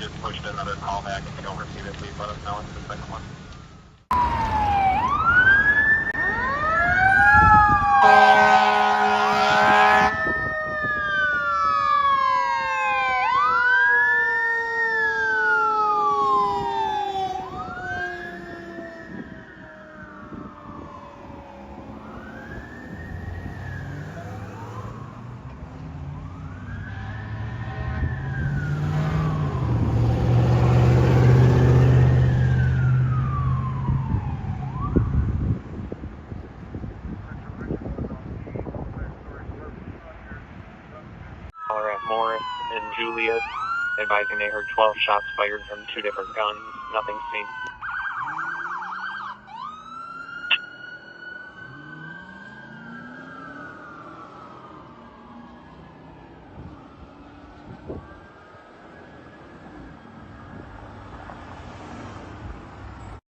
just pushed another call back. If you don't receive it, please let us know. It's the second one. Caller at Morris and Julius, advising they heard 12 shots fired from 2 different guns. Nothing seen.